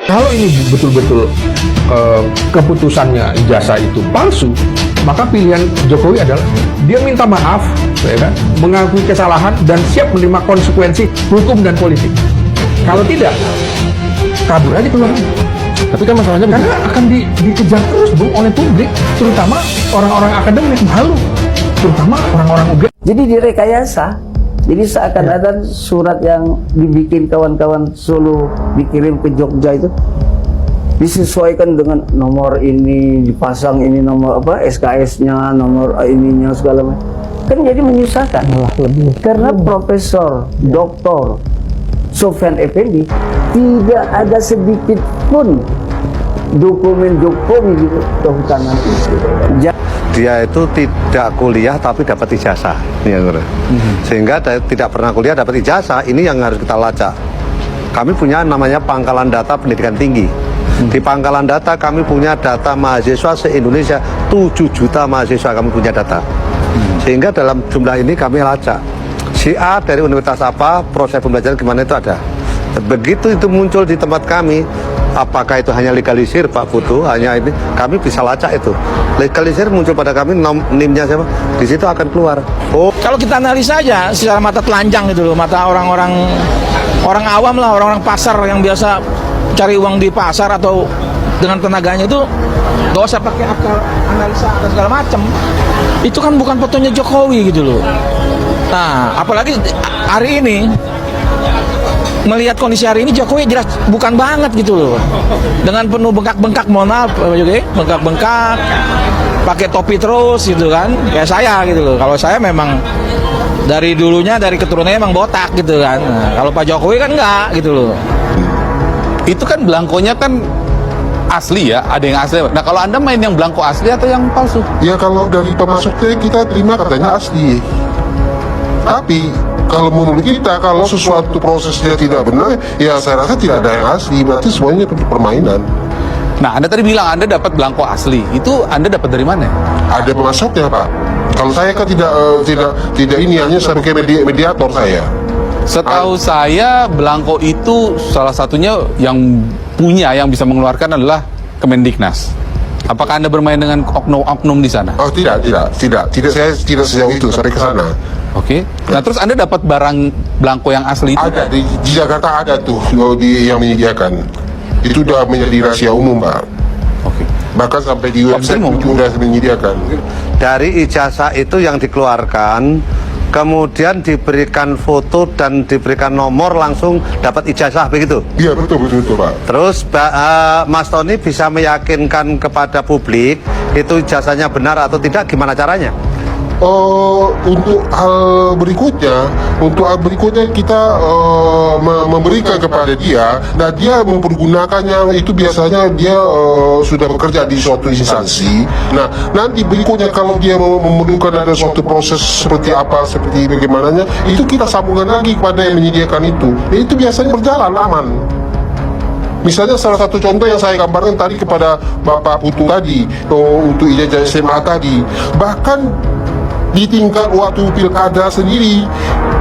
Kalau ini betul-betul keputusannya ijazah itu palsu, maka pilihan Jokowi adalah dia minta maaf, ya kan, mengakui kesalahan dan siap menerima konsekuensi hukum dan politik. Kalau tidak, kabur aja keluar. Tapi kan masalahnya Karena akan dikejar terus, Bung, oleh publik, terutama orang-orang akademik, malu, terutama orang-orang UGM. Jadi direkayasa. Jadi seakan-akan surat yang dibikin kawan-kawan Solo dikirim ke Jogja itu disesuaikan dengan nomor ini, dipasang ini nomor apa SKS-nya, nomor ininya segala macam. Kan jadi menyusahkan. Karena Profesor Dr. Sofyan Effendi tidak ada sedikit pun dokumen Jokowi di kehutanan itu. Dia itu tidak kuliah tapi dapat ijazah, sehingga tidak pernah kuliah dapat ijazah. Ini yang harus kita lacak. Kami punya namanya pangkalan data pendidikan tinggi. Di pangkalan data kami punya data mahasiswa se-Indonesia, 7 juta mahasiswa kami punya data. Sehingga dalam jumlah ini kami lacak. Si A dari universitas apa, proses pembelajaran gimana itu ada. Begitu itu muncul di tempat kami, apakah itu hanya legalisir Pak Putu, hanya ini, kami bisa lacak itu. Legalisir muncul pada kami, NIM-nya siapa, di situ akan keluar. Oh, kalau kita analisa aja secara mata telanjang gitu loh, mata orang-orang awam lah, orang-orang pasar yang biasa cari uang di pasar atau dengan tenaganya itu, gak usah pakai akal analisa atau segala macam. Itu kan bukan fotonya Jokowi gitu loh. Nah, apalagi hari ini melihat kondisi hari ini, Jokowi jelas bukan banget gitu loh. Dengan penuh bengkak-bengkak, mohon maaf Pak Jokowi, bengkak-bengkak, pakai topi terus gitu kan, kayak saya gitu loh. Kalau saya memang dari dulunya, dari keturunannya emang botak gitu kan. Nah, kalau Pak Jokowi kan enggak gitu loh. itu kan belangkonya kan asli ya, ada yang asli. Nah kalau Anda main yang belangko asli atau yang palsu? Ya kalau dari pemasoknya kita terima katanya asli. Tapi kalau menurut kita, kalau sesuatu prosesnya tidak benar, ya saya rasa tidak ada yang asli, berarti semuanya permainan. Nah, Anda tadi bilang Anda dapat belangko asli. Itu Anda dapat dari mana? Ada pemasoknya, Pak. Kalau saya kan tidak ini, hanya sebagai mediator saya. Setahu saya belangko itu salah satunya yang punya, yang bisa mengeluarkan adalah Kemendiknas. Apakah Anda bermain dengan oknum-oknum di sana? Oh, tidak, saya tidak sejauh itu sampai ke sana. Oke. Nah, terus Anda dapat barang belangko yang asli itu? Ada di Jakarta, ada tuh yang menyediakan. Itu sudah menjadi rahasia umum, Pak. Oke. Bahkan sampai di website itu sudah menyediakan. dari ijazah itu yang dikeluarkan, kemudian diberikan foto dan diberikan nomor, langsung dapat ijazah begitu. Iya, betul, Pak. Terus Mas Tony bisa meyakinkan kepada publik itu ijazahnya benar atau tidak, gimana caranya? Untuk hal berikutnya kita memberikan kepada dia, dan dia mempergunakannya itu biasanya dia sudah bekerja di suatu instansi. Nah, nanti berikutnya kalau dia memerlukan ada suatu proses seperti apa, seperti bagaimananya, itu kita sambungkan lagi kepada yang menyediakan itu. Itu biasanya berjalan aman. Misalnya salah satu contoh yang saya gambarkan tadi kepada Bapak Putu tadi, untuk ijazah SMA tadi, bahkan di tingkat waktu pilkada sendiri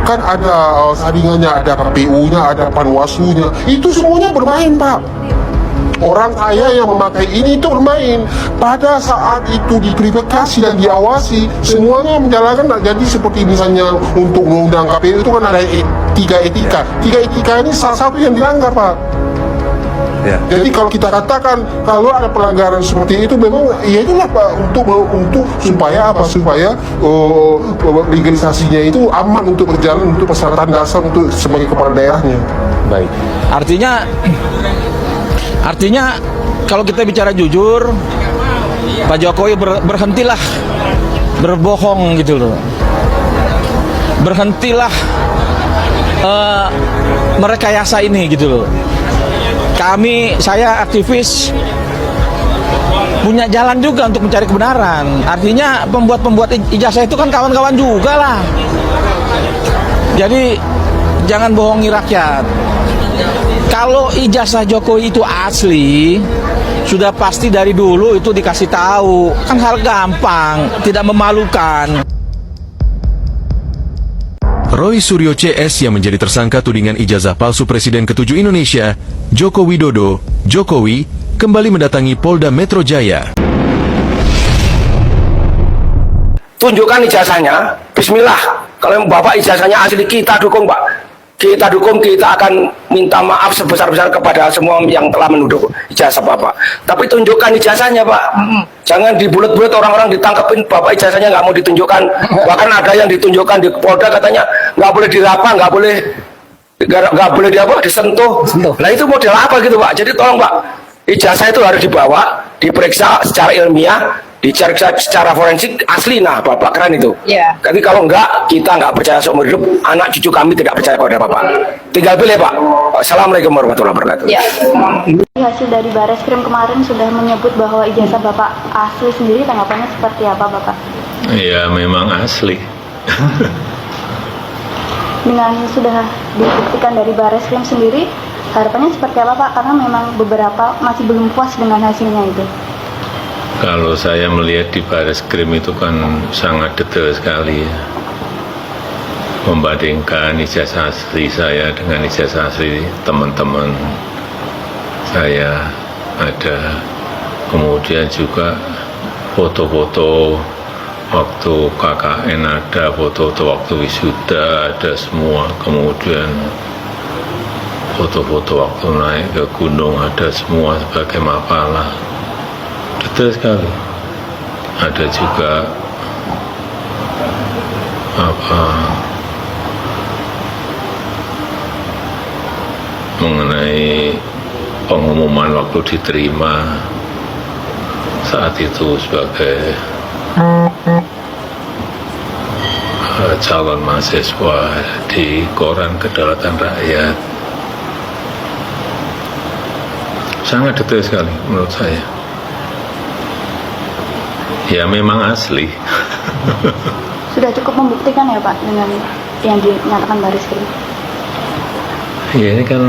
kan ada saringannya, ada KPU-nya, ada Panwaslu-nya, itu semuanya bermain, Pak. Orang kaya yang memakai ini itu bermain. Pada saat itu diverifikasi dan diawasi, semuanya menjalankan. Jadi seperti misalnya untuk undang KPU itu kan ada tiga etika ini salah satu yang dilanggar, Pak. Ya. Jadi kalau kita katakan kalau ada pelanggaran seperti itu, memang ya itulah Pak, untuk supaya legalisasinya itu aman untuk berjalan, untuk persyaratan dasar untuk sebagai kepala daerahnya. Baik. Artinya kalau kita bicara jujur, Pak Jokowi berhentilah berbohong gitu loh. Berhentilah merekayasa ini gitu loh. Saya aktivis punya jalan juga untuk mencari kebenaran. Artinya pembuat ijazah itu kan kawan-kawan juga lah. Jadi jangan bohongi rakyat. Kalau ijazah Jokowi itu asli, sudah pasti dari dulu itu dikasih tahu. Kan hal gampang, tidak memalukan. Roy Suryo CS yang menjadi tersangka tudingan ijazah palsu Presiden ke-7 Indonesia, Joko Widodo, Jokowi, kembali mendatangi Polda Metro Jaya. Tunjukkan ijazahnya, bismillah. Kalau Bapak ijazahnya asli, kita dukung Pak. Kita dukung, kita akan minta maaf sebesar-besar kepada semua yang telah menuduh ijazah Bapak. Tapi tunjukkan ijazahnya Pak. Jangan dibulet-bulet orang-orang ditangkepin, Bapak ijazahnya nggak mau ditunjukkan. Bahkan ada yang ditunjukkan di Polda katanya nggak boleh diraba, nggak boleh disentuh. Nah itu model apa gitu Pak? Jadi tolong Pak, ijazah itu harus dibawa, diperiksa secara ilmiah, dicari secara forensik asli. Nah Bapak keren itu. Iya. Tapi kalau enggak, kita enggak percaya seumur hidup, anak cucu kami tidak percaya kepada Bapak. Tinggal pilih Pak. Assalamualaikum warahmatullahi wabarakatuh. Ya. Hasil dari Bareskrim kemarin sudah menyebut bahwa ijazah Bapak asli sendiri, tanggapannya seperti apa Bapak? Ya memang asli. Dengan sudah dibuktikan dari Bareskrim sendiri, harapannya seperti apa Pak? Karena memang beberapa masih belum puas dengan hasilnya itu. Kalau saya melihat di Bareskrim itu kan sangat detail sekali ya. Membandingkan ijazah asli saya dengan ijazah asli teman-teman saya ada. Kemudian juga foto-foto waktu KKN ada, foto-foto waktu wisuda ada semua. Kemudian foto-foto waktu naik ke gunung ada semua sebagai mapalah. Detail sekali. Ada juga mengenai pengumuman waktu diterima saat itu sebagai calon mahasiswa di Koran Kedaulatan Rakyat. Sangat detail sekali menurut saya. Ya memang asli. Sudah cukup membuktikan ya Pak dengan yang dinyatakan Bareskrim? Ya ini kan